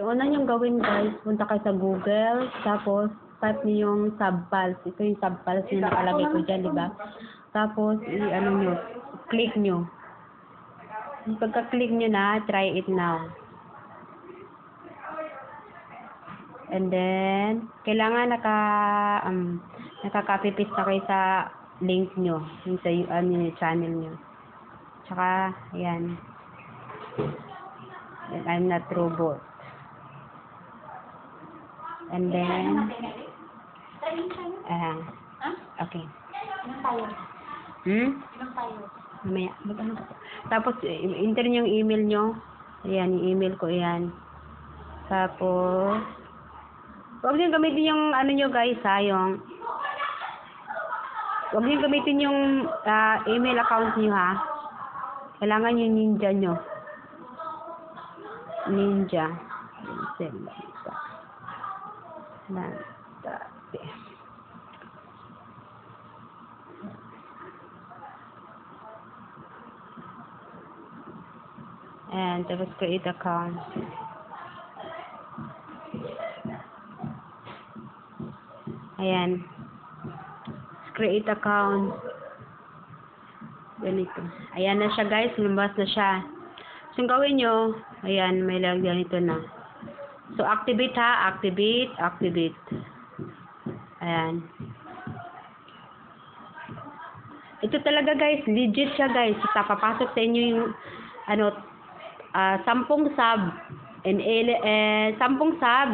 una niyong gawin guys, punta kayo sa Google, tapos type niyo yung subfiles. Ito yung subfiles na nakalagay ko dyan, di ba? Tapos, ano nyo, click nyo. Pagka-click nyo na, try it now. And then, kailangan nakaka-copy-paste na kayo sa link nyo, yung sa yung channel nyo. Tsaka, ayan. I'm not robot. And then, okay. Mamaya. Tapos, enter nyo yung email nyo. Ayan, yung email ko, ayan. Tapos, huwag nyo gamitin yung, ano nyo guys, yung, huwag nyo gamitin yung email account nyo, ha. Kailangan yung Ninja nyo. Ninja. And tapos create account. Ayan. Create account. Ganito. Ayan na siya guys. Lumabas na siya. So, gawin nyo. Ayan. May ganito na. So, activate ha. Activate. Activate. Ayan. Ito talaga guys. Legit siya guys. Papapasok sa inyo yung 10 sub. And 10 sub.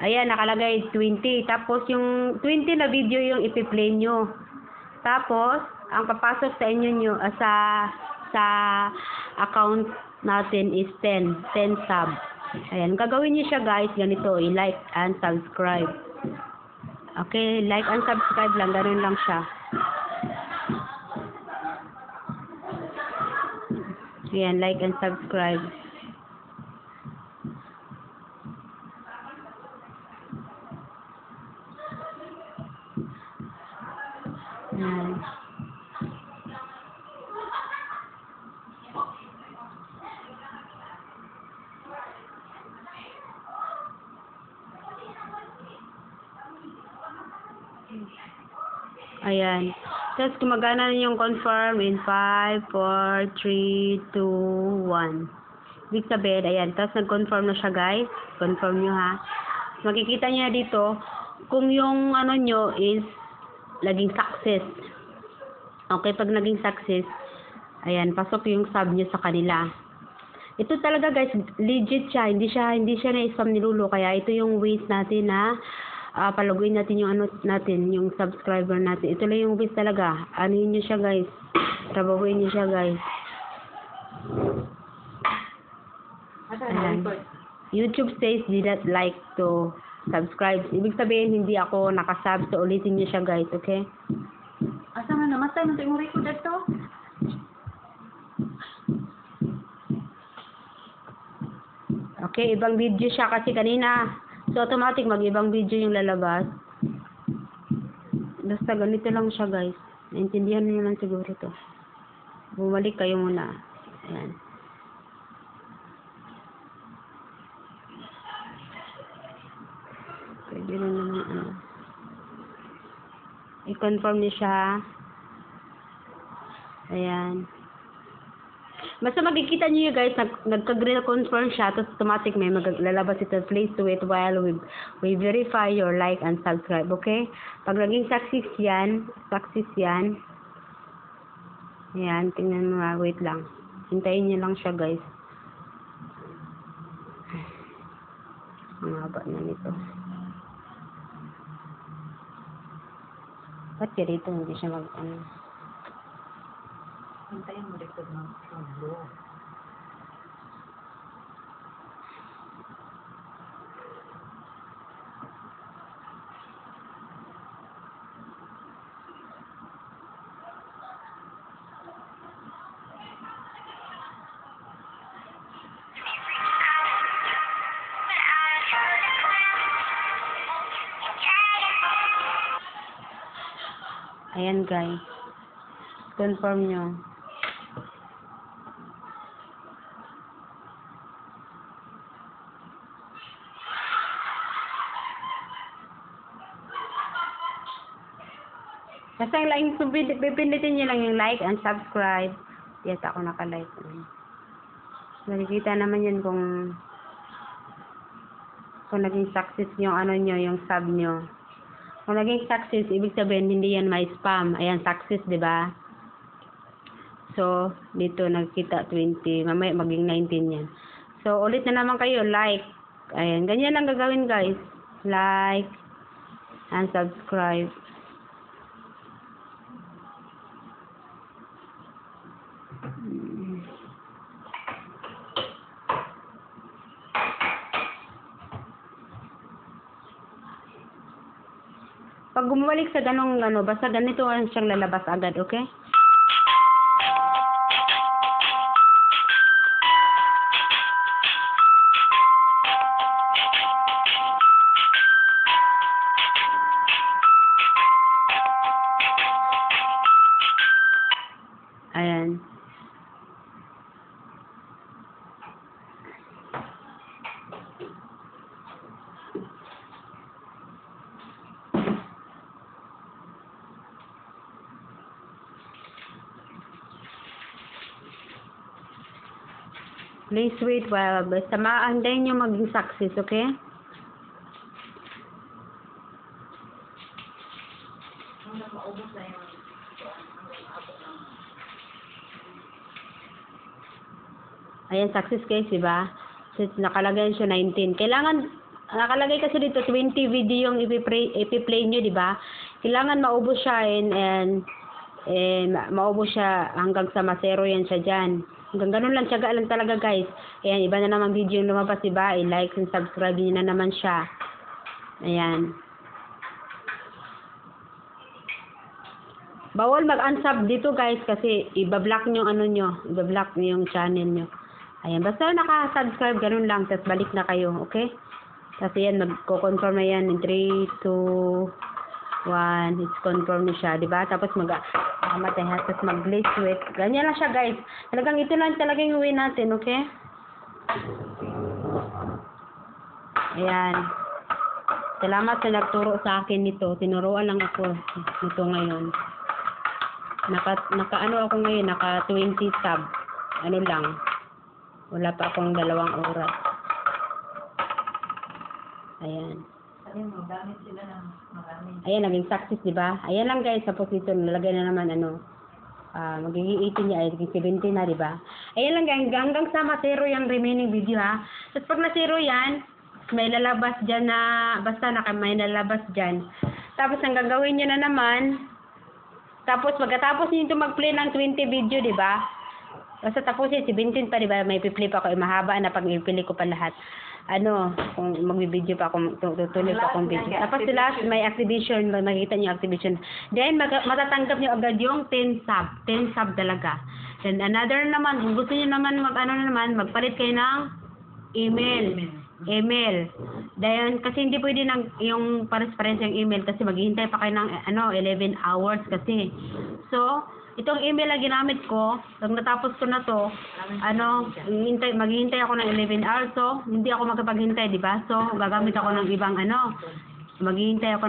Ayan, nakalagay 20. Tapos, yung 20 na video yung ipi-play nyo. Tapos, ang papasok sa inyo nyo, sa account natin is 10 sub. Ayan, gagawin nyo siya guys, ganito, i-like and subscribe. Okay, like and subscribe lang, ganun lang siya. Ayan, like and subscribe. Ayan. Tapos, gumagana na yung confirm in 5, 4, 3, 2, 1. Ibig sabihin, ayan. Tapos, nag-confirm na siya, guys. Confirm nyo, ha. Makikita nyo na dito, kung yung ano nyo is naging success. Okay, pag naging success, ayan, pasok yung sub nyo sa kanila. Ito talaga, guys, legit siya. Hindi siya na-spam ni Lulu. Kaya, ito yung ways natin na palaguin natin yung yung subscriber natin. Ito lang yung ways talaga. Anuhin nyo siya guys. Trabahuin nyo siya guys. Ayan. YouTube says did not like to subscribe. Ibig sabihin hindi ako nakasub. So ulitin nyo siya guys. Okay? Asa nga namatay mo tayo mo record dito? Okay, ibang video siya kasi kanina. So, automatic, mag-ibang video yung lalabas. Basta ganito lang siya, guys. Naintindihan niyo lang siguro to. Bumalik kayo muna. Ayan. Pwede rin naman, i-confirm niyo siya. Ayan. Basta makikita nyo yun guys, nagka-green confirm siya, tapos automatic may maglalabas ito, please do it while we verify your like and subscribe, okay? Pag naging success yan, ayan, tingnan mo, wait lang. Hintayin nyo lang siya guys. Ang haba na nito. Ba't kaya dito hindi siya Hintayin mo record ng vlog. Ayan guys. Confirm nyo. Basta ang like, pipindutin nyo lang yung like and subscribe. Yes, ako naka-like. Nakikita naman yan kung naging success yung ano nyo, yung sub nyo. Kung naging success, ibig sabihin hindi yan may spam. Ayan, success, di ba? So, dito nagkita 20. Mamaya maging 19 yan. So, ulit na naman kayo, like. Ayan, ganyan lang gagawin guys. Like and subscribe. Pag bumalik sa ganong ano, basta ganito ang siyang lalabas agad, okay? Ayan. Please wait while basta maanday nyo maging success, okay? Hanggang maubos na yung Ayan, success guys, diba? So, nakalagay siya 19. Kailangan, nakalagay kasi dito 20 video yung ipi-play nyo, diba? Kailangan maubos siya and maubos siya hanggang sa masero yan siya dyan. Hanggang ganun lang, tiyaga lang talaga guys. Ayan, iba na naman video yung lumabas, diba? I-like and subscribe nyo na naman siya. Ayan. Bawal mag-unsub dito guys kasi ibablock nyo ano nyo. Ibablock nyo yung channel nyo. Ayan, basta naka-subscribe, ganun lang. Tapos balik na kayo, okay? Tapos yan, magko-confirm na yan in 3, 2, 1. It's confirm na siya, diba? Tapos matay ha, tapos mag-glitch wait. Ganyan lang siya guys. Talagang ito lang talaga yung way natin, okay? Ayan. Salamat sa nagturo sa akin nito. Tinuruan lang ako nito ngayon. Naka ako ngayon, naka 20 sub. Ano lang. Wala pa akong 2 oras. Ayan. Ayun, magamit sila ng magamit. Ayan, naging success, di ba? Ayan lang guys, tapos ito, nalagay na naman, magiging 18 niya, ay 17 na, di ba? Ayan lang guys, hanggang sa ma-zero yung remaining video, ha? Tapos pag na-zero yan, may lalabas dyan na, basta may lalabas dyan. Tapos ang gagawin nyo na naman, tapos pagkatapos nyo ito mag-play ng 20 video, di ba? Basta tapos 17 pa, di ba? May piplay pa ako, mahaba na pag ipili ko pa lahat. Kung magbibideo pa akong, tutuloy pa akong video. Tapos last, may activation, makikita nyo activation. Then, matatanggap nyo agad yung 10 sub. 10 sub talaga. Then, another naman, kung gusto nyo naman, magpalit kayo ng email. Dahil, kasi hindi pwede yung pares-pares yung email kasi maghihintay pa kayo ng 11 hours kasi. So, itong email na ginamit ko, pag natapos ko na to, maghihintay ako ng 11 hours, so, hindi ako magkapaghintay, di ba? So, gagamit ako ng ibang maghihintay ako,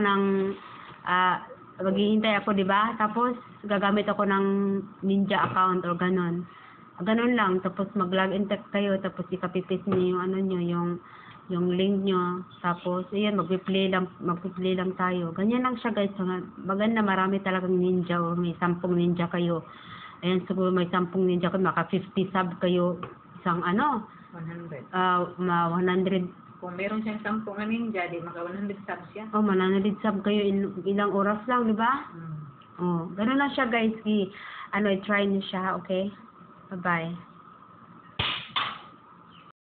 di ba? Tapos, gagamit ako ng Ninja account or ganon. Ganon lang, tapos mag-login kayo, tapos ikapipaste niyo yung yung link nyo, tapos, ayan, mag-play lang tayo. Ganyan lang siya, guys. Maganda, marami talagang ninja, o may 10 ninja kayo. Ayan, siguro may 10 ninja kayo, maka 50 sub kayo, isang 100. 100. Kung meron siyang 10 na ninja, di maka 100 subs siya. 100 sub kayo, ilang oras lang, di ba? Ganun lang siya, guys. I-try niyo siya, okay? Bye-bye.